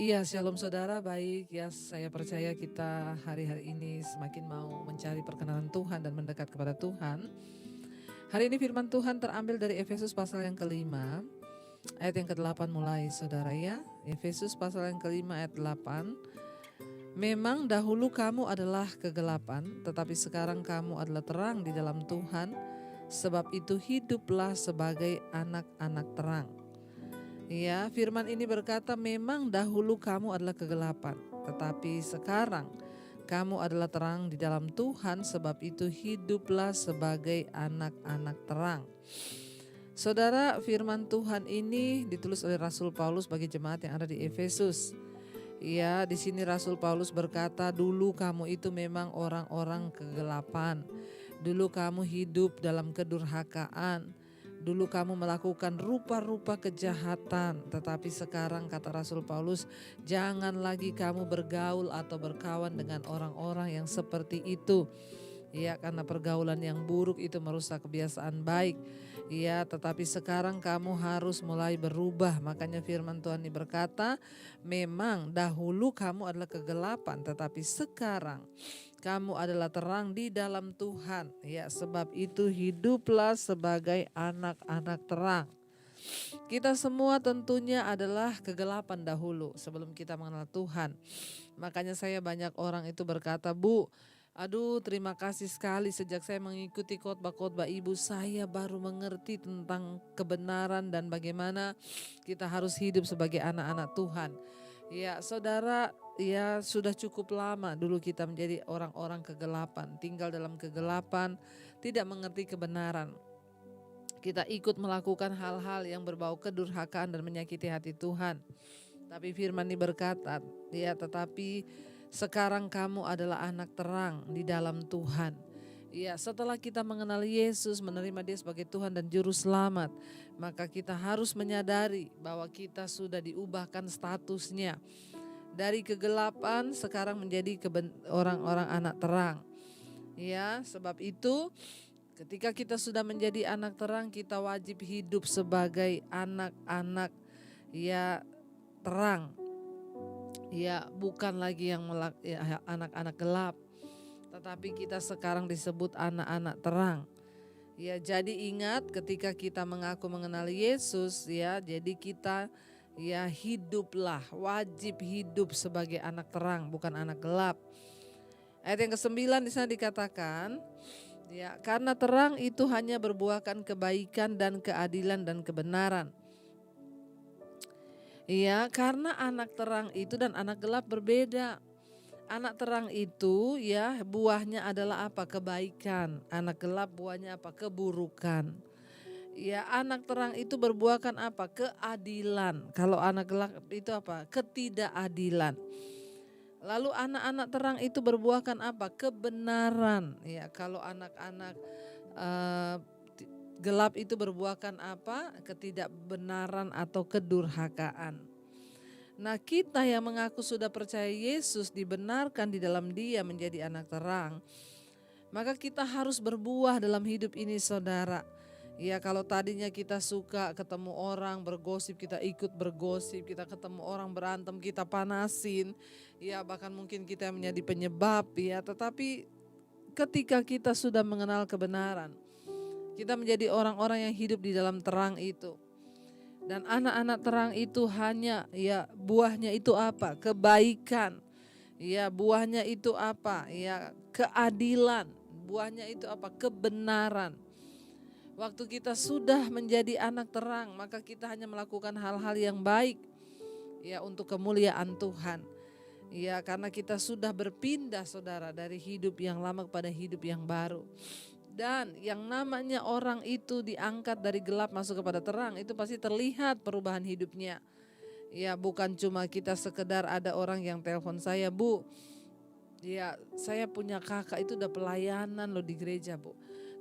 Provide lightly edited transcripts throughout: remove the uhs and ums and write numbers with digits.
Iya, shalom saudara, baik ya. Saya percaya kita hari-hari ini semakin mau mencari perkenanan Tuhan dan mendekat kepada Tuhan. Hari ini firman Tuhan terambil dari Efesus pasal yang kelima, ayat yang ke-8 mulai saudara ya. Efesus pasal yang kelima ayat 8. Memang dahulu kamu adalah kegelapan, tetapi sekarang kamu adalah terang di dalam Tuhan. Sebab itu hiduplah sebagai anak-anak terang. Ya, firman ini berkata memang dahulu kamu adalah kegelapan, tetapi sekarang kamu adalah terang di dalam Tuhan, sebab itu hiduplah sebagai anak-anak terang. Saudara, firman Tuhan ini ditulis oleh Rasul Paulus bagi jemaat yang ada di Efesus. Ya, di sini Rasul Paulus berkata, dulu kamu itu memang orang-orang kegelapan. Dulu kamu hidup dalam kedurhakaan. Dulu kamu melakukan rupa-rupa kejahatan, tetapi sekarang kata Rasul Paulus, jangan lagi kamu bergaul atau berkawan dengan orang-orang yang seperti itu. Ya, karena pergaulan yang buruk itu merusak kebiasaan baik. Ya, tetapi sekarang kamu harus mulai berubah. Makanya firman Tuhan ini berkata, memang dahulu kamu adalah kegelapan, tetapi sekarang kamu adalah terang di dalam Tuhan. Ya, sebab itu hiduplah sebagai anak-anak terang. Kita semua tentunya adalah kegelapan dahulu sebelum kita mengenal Tuhan. Makanya saya banyak orang itu berkata, Bu, aduh terima kasih sekali sejak saya mengikuti khotbah-khotbah Ibu, saya baru mengerti tentang kebenaran dan bagaimana kita harus hidup sebagai anak-anak Tuhan. Ya saudara, ya sudah cukup lama dulu kita menjadi orang-orang kegelapan, tinggal dalam kegelapan, tidak mengerti kebenaran. Kita ikut melakukan hal-hal yang berbau kedurhakaan dan menyakiti hati Tuhan. Tapi firman ini berkata, ya tetapi sekarang kamu adalah anak terang di dalam Tuhan. Ya, setelah kita mengenal Yesus, menerima Dia sebagai Tuhan dan Juru Selamat, maka kita harus menyadari bahwa kita sudah diubahkan statusnya. Dari kegelapan sekarang menjadi orang-orang anak terang. Ya, sebab itu ketika kita sudah menjadi anak terang, kita wajib hidup sebagai anak-anak ya terang. Ya, bukan lagi yang anak-anak gelap, tetapi kita sekarang disebut anak-anak terang. Ya, jadi ingat ketika kita mengaku mengenal Yesus, ya, jadi kita ya hiduplah, wajib hidup sebagai anak terang, bukan anak gelap. Ayat yang ke-9 di sana dikatakan, ya, karena terang itu hanya berbuahkan kebaikan dan keadilan dan kebenaran. Iya, karena anak terang itu dan anak gelap berbeda. Anak terang itu ya buahnya adalah apa? Kebaikan. Anak gelap buahnya apa? Keburukan. Ya, anak terang itu berbuahkan apa? Keadilan. Kalau anak gelap itu apa? Ketidakadilan. Lalu anak-anak terang itu berbuahkan apa? Kebenaran. Ya, kalau anak-anak gelap itu berbuahkan apa? Ketidakbenaran atau kedurhakaan. Nah, kita yang mengaku sudah percaya Yesus, dibenarkan di dalam Dia menjadi anak terang, maka kita harus berbuah dalam hidup ini saudara. Ya, kalau tadinya kita suka ketemu orang bergosip, kita ikut bergosip, kita ketemu orang berantem, kita panasin. Ya, bahkan mungkin kita menjadi penyebab ya, tetapi ketika kita sudah mengenal kebenaran, kita menjadi orang-orang yang hidup di dalam terang itu. Dan anak-anak terang itu hanya ya buahnya itu apa? Kebaikan. Ya, buahnya itu apa? Ya, keadilan. Buahnya itu apa? Kebenaran. Waktu kita sudah menjadi anak terang, maka kita hanya melakukan hal-hal yang baik ya untuk kemuliaan Tuhan. Ya, karena kita sudah berpindah saudara dari hidup yang lama kepada hidup yang baru. Dan yang namanya orang itu diangkat dari gelap masuk kepada terang, itu pasti terlihat perubahan hidupnya. Ya, bukan cuma kita sekedar ada orang yang telepon saya, Bu, ya saya punya kakak itu udah pelayanan loh di gereja, Bu.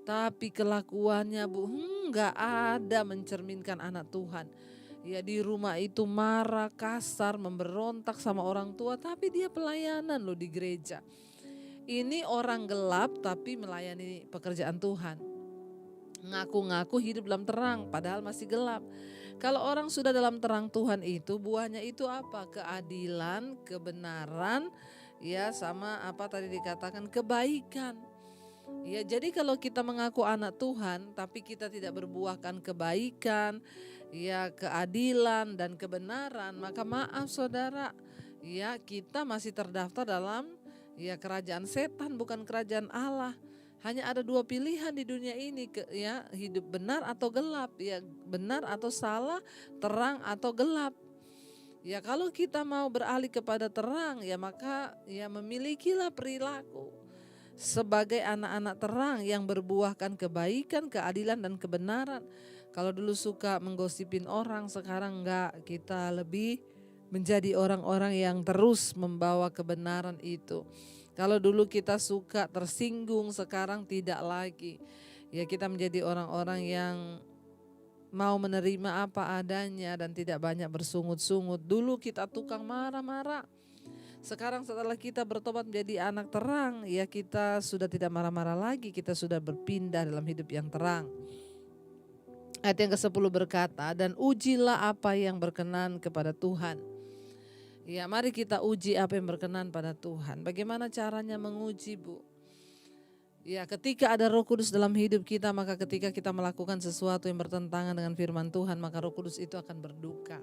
Tapi kelakuannya, Bu, gak ada mencerminkan anak Tuhan. Ya, di rumah itu marah, kasar, memberontak sama orang tua, tapi dia pelayanan loh di gereja. Ini orang gelap tapi melayani pekerjaan Tuhan. Ngaku-ngaku hidup dalam terang padahal masih gelap. Kalau orang sudah dalam terang Tuhan itu buahnya itu apa? Keadilan, kebenaran, ya sama apa tadi dikatakan kebaikan. Ya, jadi kalau kita mengaku anak Tuhan tapi kita tidak berbuahkan kebaikan, ya keadilan dan kebenaran, maka maaf saudara, ya kita masih terdaftar dalam ya kerajaan setan bukan kerajaan Allah. Hanya ada dua pilihan di dunia ini, ya hidup benar atau gelap, ya benar atau salah, terang atau gelap. Ya kalau kita mau beralih kepada terang, ya maka ya memilikilah perilaku sebagai anak-anak terang yang berbuahkan kebaikan, keadilan dan kebenaran. Kalau dulu suka menggosipin orang, sekarang enggak, kita lebih menjadi orang-orang yang terus membawa kebenaran itu. Kalau dulu kita suka tersinggung, sekarang tidak lagi. Ya kita menjadi orang-orang yang mau menerima apa adanya dan tidak banyak bersungut-sungut. Dulu kita tukang marah-marah. Sekarang setelah kita bertobat menjadi anak terang, ya kita sudah tidak marah-marah lagi, kita sudah berpindah dalam hidup yang terang. Ayat yang ke-10 berkata, dan ujilah apa yang berkenan kepada Tuhan. Ya mari kita uji apa yang berkenan pada Tuhan. Bagaimana caranya menguji, Bu? Ya ketika ada Roh Kudus dalam hidup kita, maka ketika kita melakukan sesuatu yang bertentangan dengan firman Tuhan, maka Roh Kudus itu akan berduka.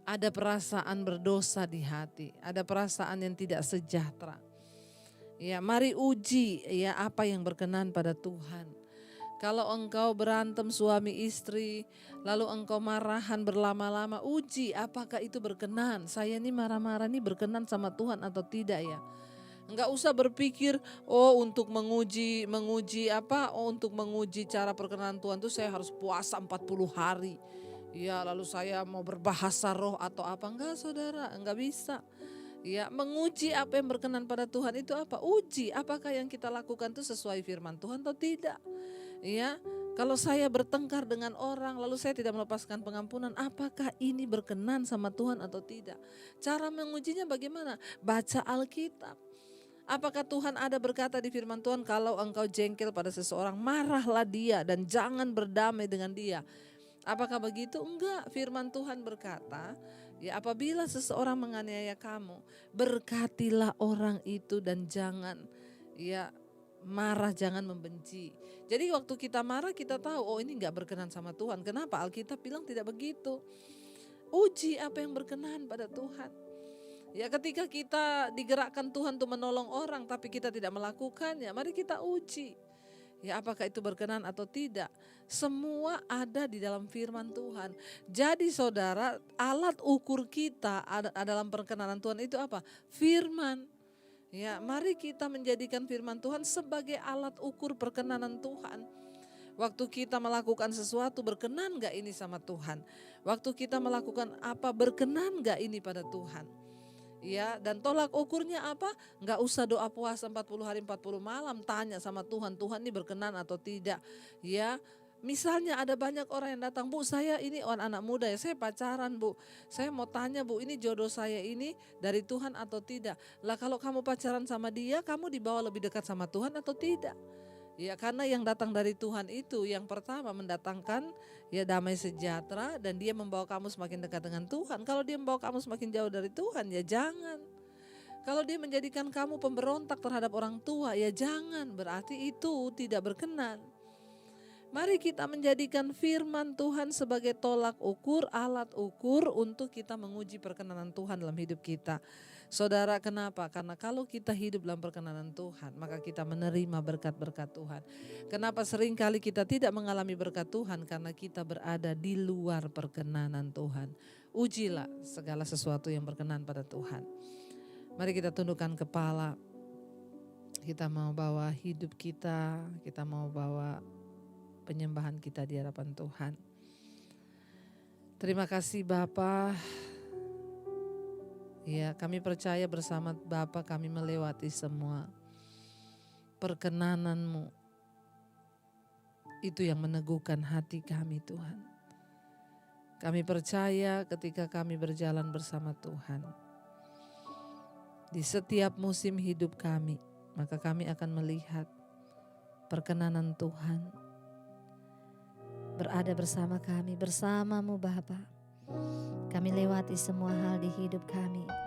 Ada perasaan berdosa di hati, ada perasaan yang tidak sejahtera. Ya, mari uji ya apa yang berkenan pada Tuhan. Kalau engkau berantem suami istri, lalu engkau marahan berlama-lama, uji apakah itu berkenan. Saya ini marah-marah ini berkenan sama Tuhan atau tidak ya. Enggak usah berpikir, untuk menguji apa? Untuk menguji cara perkenanan Tuhan itu saya harus puasa 40 hari. Ya lalu saya mau berbahasa roh atau apa, enggak saudara, enggak bisa. Ya menguji apa yang berkenan pada Tuhan itu apa? Uji apakah yang kita lakukan itu sesuai firman Tuhan atau tidak. Ya kalau saya bertengkar dengan orang lalu saya tidak melepaskan pengampunan, apakah ini berkenan sama Tuhan atau tidak. Cara mengujinya bagaimana? Baca Alkitab. Apakah Tuhan ada berkata di firman Tuhan, kalau engkau jengkel pada seseorang, marahlah dia dan jangan berdamai dengan dia. Apakah begitu? Enggak, firman Tuhan berkata, ya apabila seseorang menganiaya kamu, berkatilah orang itu dan jangan ya marah, jangan membenci. Jadi waktu kita marah kita tahu, ini enggak berkenan sama Tuhan. Kenapa? Alkitab bilang tidak begitu. Uji apa yang berkenan pada Tuhan. Ya ketika kita digerakkan Tuhan untuk menolong orang tapi kita tidak melakukannya, mari kita uji. Ya apakah itu berkenan atau tidak. Semua ada di dalam firman Tuhan. Jadi saudara, alat ukur kita dalam perkenanan Tuhan itu apa? Firman. Ya mari kita menjadikan firman Tuhan sebagai alat ukur perkenanan Tuhan. Waktu kita melakukan sesuatu, berkenan gak ini sama Tuhan? Waktu kita melakukan apa, berkenan gak ini pada Tuhan? Ya, dan tolak ukurnya apa? Enggak usah doa puasa 40 hari 40 malam, tanya sama Tuhan, Tuhan ini berkenan atau tidak. Ya, misalnya ada banyak orang yang datang, Bu saya ini anak muda ya, saya pacaran Bu. Saya mau tanya Bu, ini jodoh saya ini dari Tuhan atau tidak. Lah kalau kamu pacaran sama dia, kamu dibawa lebih dekat sama Tuhan atau tidak? Ya karena yang datang dari Tuhan itu yang pertama mendatangkan ya damai sejahtera dan dia membawa kamu semakin dekat dengan Tuhan. Kalau dia membawa kamu semakin jauh dari Tuhan ya jangan. Kalau dia menjadikan kamu pemberontak terhadap orang tua ya jangan, berarti itu tidak berkenan. Mari kita menjadikan firman Tuhan sebagai tolak ukur, alat ukur untuk kita menguji perkenanan Tuhan dalam hidup kita. Saudara, kenapa? Karena kalau kita hidup dalam perkenanan Tuhan, maka kita menerima berkat-berkat Tuhan. Kenapa seringkali kita tidak mengalami berkat Tuhan? Karena kita berada di luar perkenanan Tuhan. Ujilah segala sesuatu yang berkenan pada Tuhan. Mari kita tundukkan kepala. Kita mau bawa hidup kita mau bawa penyembahan kita di hadapan Tuhan. Terima kasih Bapa. Ya, kami percaya bersama Bapa kami melewati semua perkenanan-Mu. Itu yang meneguhkan hati kami Tuhan. Kami percaya ketika kami berjalan bersama Tuhan. Di setiap musim hidup kami, maka kami akan melihat perkenanan Tuhan. berada bersama kami, bersama-Mu Bapa. Kami lewati semua hal di hidup kami.